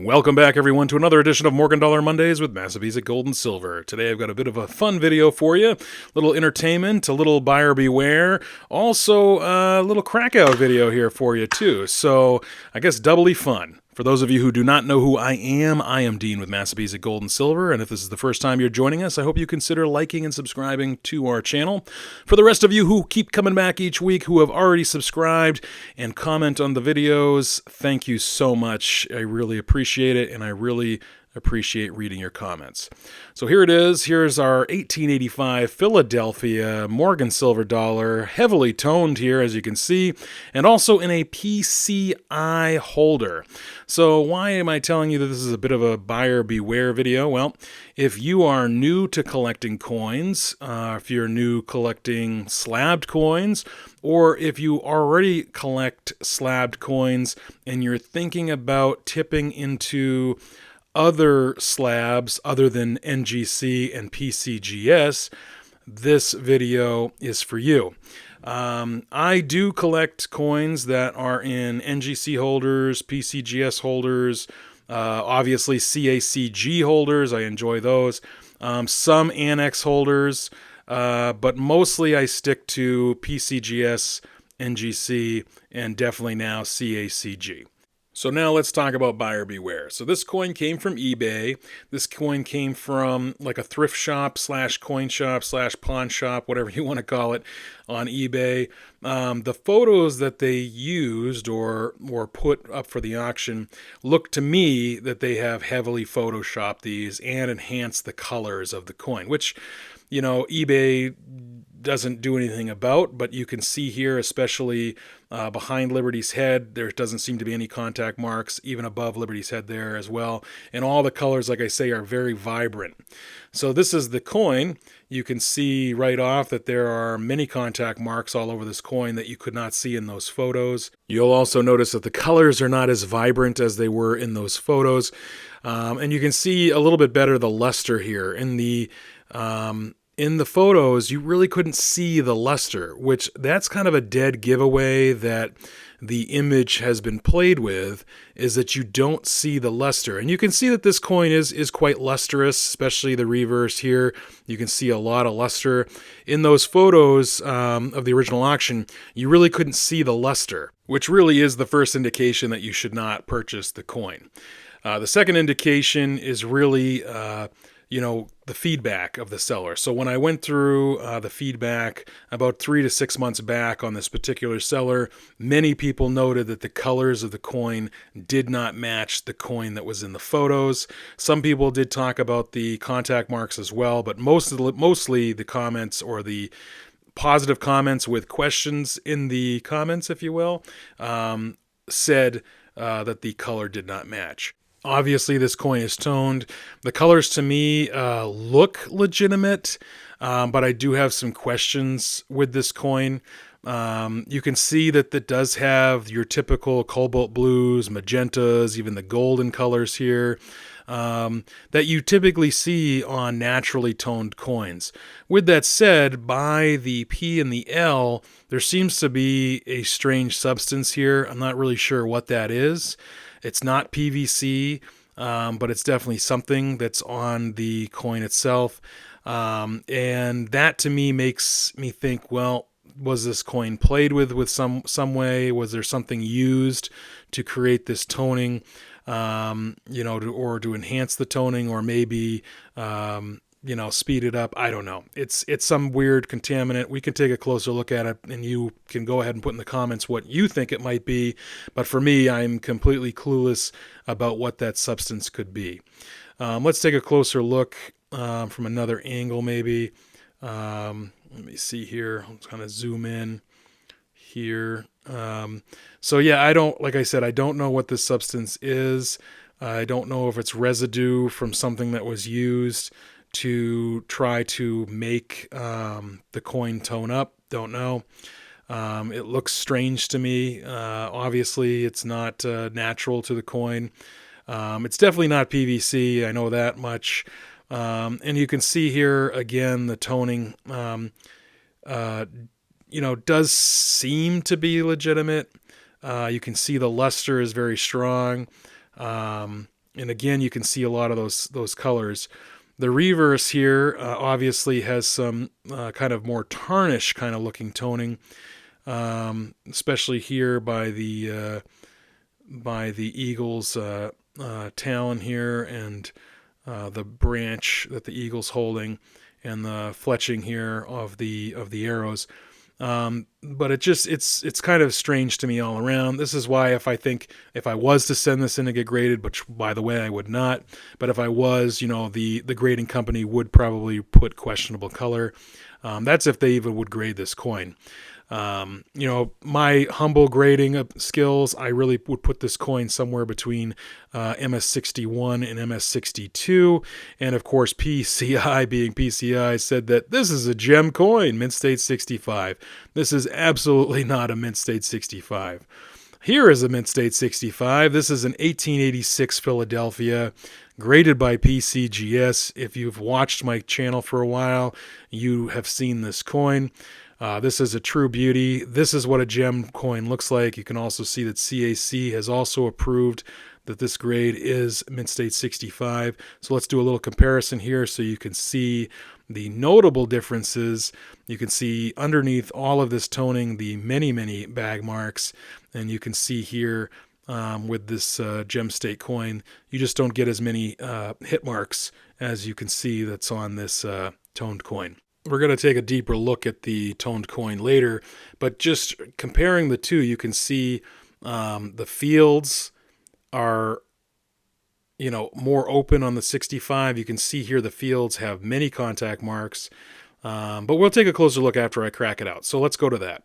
Welcome back, everyone, to another edition of Morgan Dollar Mondays with Massabesic Gold and Silver. Today I've got a bit of a fun video for you, a little entertainment, a little buyer beware, also a little crackout video here for you, too. So I guess doubly fun. For those of you who do not know who I am Dean with Massabesic Gold and Silver, and if this is the first time you're joining us, I hope you consider liking and subscribing to our channel. For the rest of you who keep coming back each week, who have already subscribed and comment on the videos, thank you so much. I really appreciate it, and I really appreciate reading your comments. So here it is. Here's our 1885 Philadelphia Morgan silver dollar, heavily toned here, as you can see, and also in a PCI holder. So why am I telling you that this is a bit of a buyer beware video? Well, if you are new to collecting coins, if you're new collecting slabbed coins, or if you already collect slabbed coins and you're thinking about tipping into other slabs other than NGC and PCGS, this video is for you. I do collect coins that are in NGC holders, PCGS holders, obviously CACG holders. I enjoy those. Some Annex holders, but mostly I stick to PCGS, NGC, and definitely now CACG. So now let's talk about buyer beware. So this coin came from eBay. This coin came from like a thrift shop slash coin shop slash pawn shop, whatever you want to call it, on eBay. The photos that they used or put up for the auction look to me that they have heavily photoshopped these and enhanced the colors of the coin, which, you know, eBay doesn't do anything about, but you can see here, especially behind Liberty's head, there doesn't seem to be any contact marks, even above Liberty's head there as well. And all the colors, like I say, are very vibrant. So this is the coin. You can see right off that there are many contact marks all over this coin that you could not see in those photos. You'll also notice that the colors are not as vibrant as they were in those photos. And you can see a little bit better the luster here. In the photos, you really couldn't see the luster, which that's kind of a dead giveaway that the image has been played with, is that you don't see the luster. And you can see that this coin is quite lustrous, especially the reverse here. You can see a lot of luster. In those photos of the original auction, you really couldn't see the luster, which really is the first indication that you should not purchase the coin. The second indication is really the feedback of the seller. So when I went through the feedback about 3 to 6 months back on this particular seller, many people noted that the colors of the coin did not match the coin that was in the photos. Some people did talk about the contact marks as well, but mostly the comments, or the positive comments with questions in the comments, if you will, said that the color did not match. Obviously, this coin is toned. The colors to me look legitimate, but I do have some questions with this coin. You can see that it does have your typical cobalt blues, magentas, even the golden colors here that you typically see on naturally toned coins. With that said, by the P and the L, there seems to be a strange substance here. I'm not really sure what that is. It's not PVC, but it's definitely something that's on the coin itself. And that to me makes me think, well, was this coin played with some way? Was there something used to create this toning, or to enhance the toning, or maybe speed it up? I don't know. It's some weird contaminant. We can take a closer look at it, and you can go ahead and put in the comments what you think it might be. But for me, I'm completely clueless about what that substance could be. Let's take a closer look from another angle, maybe. Let me see here. Let's kind of zoom in here. So yeah, like I said, I don't know what this substance is. I don't know if it's residue from something that was used to try to make the coin tone up. Don't know. It looks strange to me. Obviously, it's not natural to the coin. It's definitely not PVC. I know that much. And you can see here, again, the toning, does seem to be legitimate. You can see the luster is very strong. And again, you can see a lot of those colors. The reverse here obviously has some kind of more tarnish kind of looking toning, especially here by the eagle's talon here, and the branch that the eagle's holding, and the fletching here of the arrows. But it's kind of strange to me all around. This is why if I was to send this in to get graded, which by the way I would not, but if I was, the grading company would probably put questionable color. That's if they even would grade this coin. My humble grading skills, I really would put this coin somewhere between MS61 and MS62. And of course, PCI, being PCI, said that this is a gem coin, mint state 65. This is absolutely not a mint state 65. Here is a mint state 65. This is an 1886 Philadelphia, graded by PCGS. If you've watched my channel for a while, you have seen this coin. This is a true beauty. This is what a gem coin looks like. You can also see that CAC has also approved that this grade is mint state 65. So let's do a little comparison here so you can see the notable differences. You can see underneath all of this toning the many, many bag marks. And you can see here with this gem state coin, you just don't get as many hit marks as you can see that's on this toned coin. We're going to take a deeper look at the toned coin later, but just comparing the two, you can see the fields are, more open on the 65. You can see here the fields have many contact marks, but we'll take a closer look after I crack it out. So let's go to that.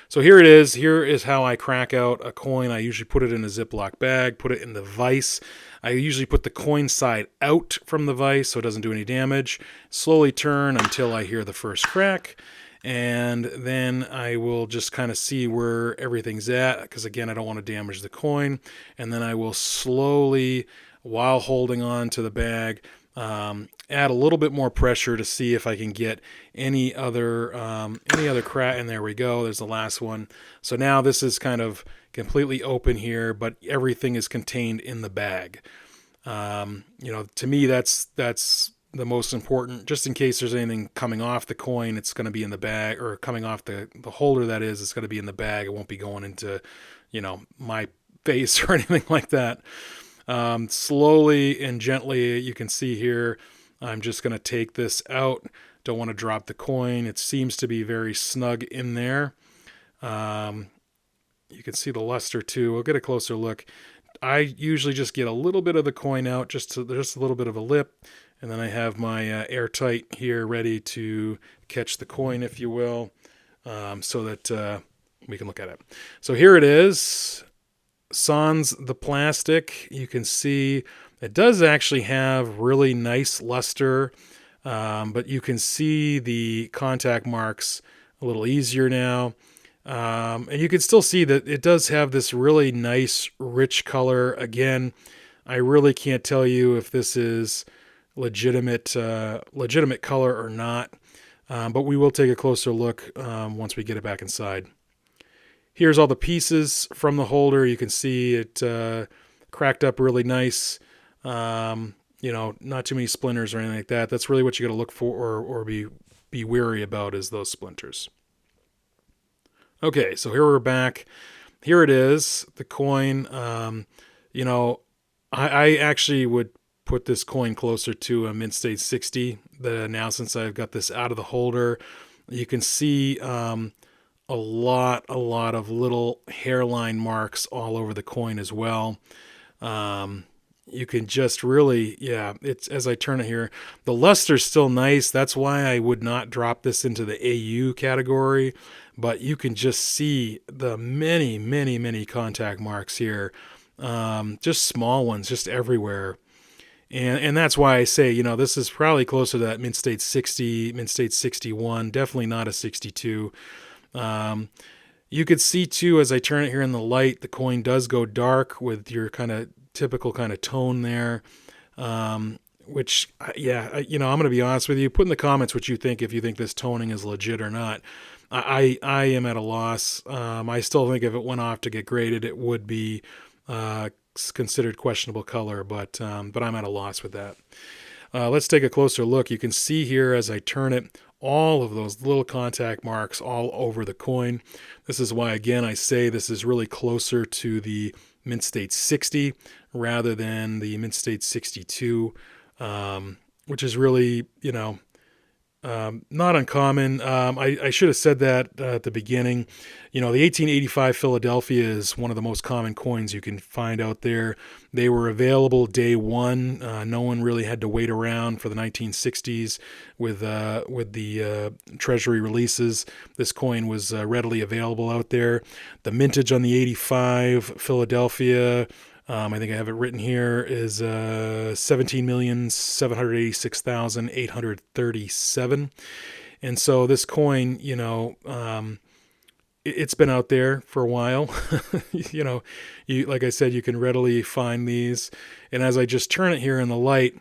So here it is. Here is how I crack out a coin. I usually put it in a Ziploc bag, put it in the vise. I usually put the coin side out from the vise so it doesn't do any damage. Slowly turn until I hear the first crack. And then I will just kind of see where everything's at, because again, I don't want to damage the coin. And then I will slowly, while holding on to the bag, add a little bit more pressure to see if I can get any other crack. And there we go. There's the last one. So now this is kind of completely open here, but everything is contained in the bag. To me, that's the most important. Just in case there's anything coming off the coin, it's going to be in the bag, or coming off the holder, that is, it's going to be in the bag. It won't be going into, my face or anything like that. Slowly and gently, you can see here, I'm just going to take this out. Don't want to drop the coin. It seems to be very snug in there. You can see the luster too. We'll get a closer look. I usually just get a little bit of the coin out, just a little bit of a lip, and then I have my airtight here ready to catch the coin, if you will, so that we can look at it. So here it is. Sans the plastic. You can see it does actually have really nice luster, but you can see the contact marks a little easier now. And you can still see that it does have this really nice, rich color. Again, I really can't tell you if this is legitimate color or not, but we will take a closer look once we get it back inside. Here's all the pieces from the holder. You can see it cracked up really nice. Not too many splinters or anything like that. That's really what you got to look for or be wary about, is those splinters. Okay, so here we're back. Here it is, the coin. I actually would put this coin closer to a mint state 60. Now, since I've got this out of the holder, you can see a lot of little hairline marks all over the coin as well. You can just really, it's, as I turn it here, the luster's still nice. That's why I would not drop this into the AU category, but you can just see the many contact marks here. Just small ones, just everywhere. And that's why I say, this is probably closer to that mint state 60, mint state 61, definitely not a 62. You could see too, as I turn it here in the light, the coin does go dark with your kind of typical kind of tone there. Which, I'm going to be honest with you. Put in the comments what you think, if you think this toning is legit or not. I am at a loss. I still think if it went off to get graded, it would be considered questionable color, but I'm at a loss with that. Let's take a closer look. You can see here as I turn it, all of those little contact marks all over the coin. This is why, again, I say this is really closer to the Mint State 60 rather than the Mint State 62, which is really, not uncommon. I should have said that at the beginning. The 1885 Philadelphia is one of the most common coins you can find out there. They were available day one. No one really had to wait around for the 1960s with the Treasury releases. This coin was readily available out there. The mintage on the 85 Philadelphia, I think I have it written here, is 17,786,837. And so this coin, it's been out there for a while. Like I said, you can readily find these. And as I just turn it here in the light,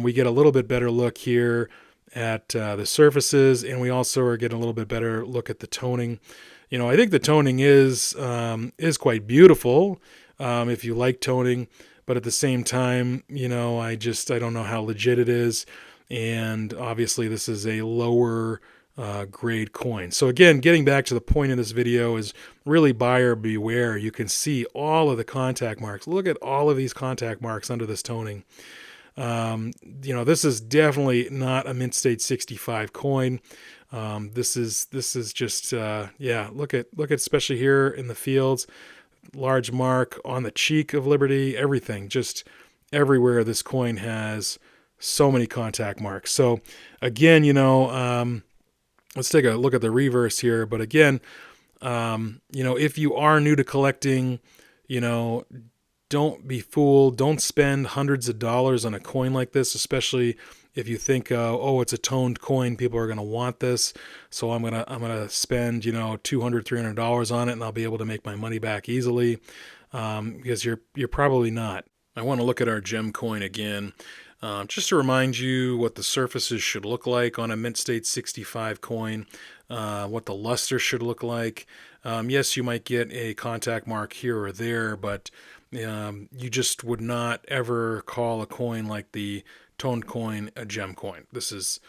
we get a little bit better look here at the surfaces, and we also are getting a little bit better look at the toning. I think the toning is quite beautiful. If you like toning, but at the same time, I don't know how legit it is. And obviously this is a lower grade coin. So again, getting back to the point of this video is really buyer beware. You can see all of the contact marks. Look at all of these contact marks under this toning. This is definitely not a Mint State 65 coin. This is just, look at especially here in the fields. Large mark on the cheek of Liberty, everything, just everywhere this coin has so many contact marks. So again, let's take a look at the reverse here. But again, if you are new to collecting, don't be fooled. Don't spend hundreds of dollars on a coin like this, especially if you think, it's a toned coin, people are going to want this, so I'm gonna spend $200, $300 on it, and I'll be able to make my money back easily, because you're probably not. I want to look at our gem coin again, just to remind you what the surfaces should look like on a Mint State 65 coin, what the luster should look like. Yes, you might get a contact mark here or there, but you just would not ever call a coin like the toned coin a gem coin. It's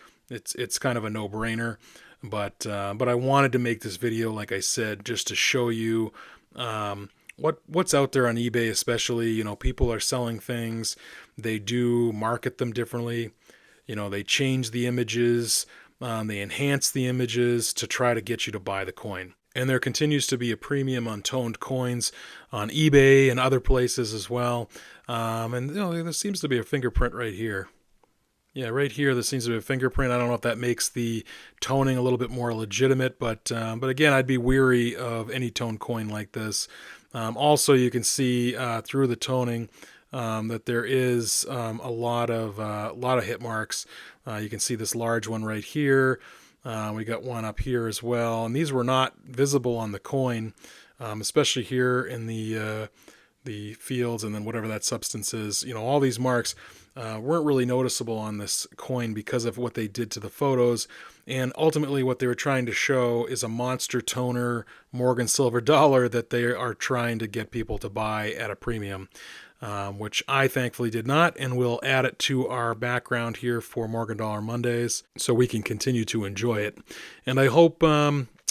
kind of a no-brainer, but I wanted to make this video, like I said, just to show you what's out there on eBay. Especially, people are selling things, they do market them differently, they change the images, they enhance the images to try to get you to buy the coin. And there continues to be a premium on toned coins on eBay and other places as well. And there seems to be a fingerprint right here. Yeah, right here, there seems to be a fingerprint. I don't know if that makes the toning a little bit more legitimate, but again, I'd be weary of any toned coin like this. Also, you can see through the toning that there is a lot of hit marks. You can see this large one right here. We got one up here as well, and these were not visible on the coin, especially here in the fields, and then whatever that substance is. All these marks weren't really noticeable on this coin because of what they did to the photos, and ultimately what they were trying to show is a monster toner Morgan silver dollar that they are trying to get people to buy at a premium, which I thankfully did not, and we'll add it to our background here for Morgan Dollar Mondays so we can continue to enjoy it. And I hope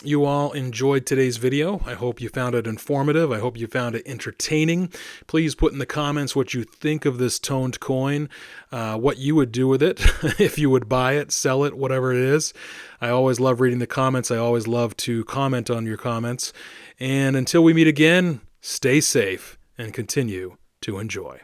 you all enjoyed today's video. I hope you found it informative. I hope you found it entertaining. Please put in the comments what you think of this toned coin, what you would do with it, if you would buy it, sell it, whatever it is. I always love reading the comments. I always love to comment on your comments. And until we meet again, stay safe and continue to enjoy.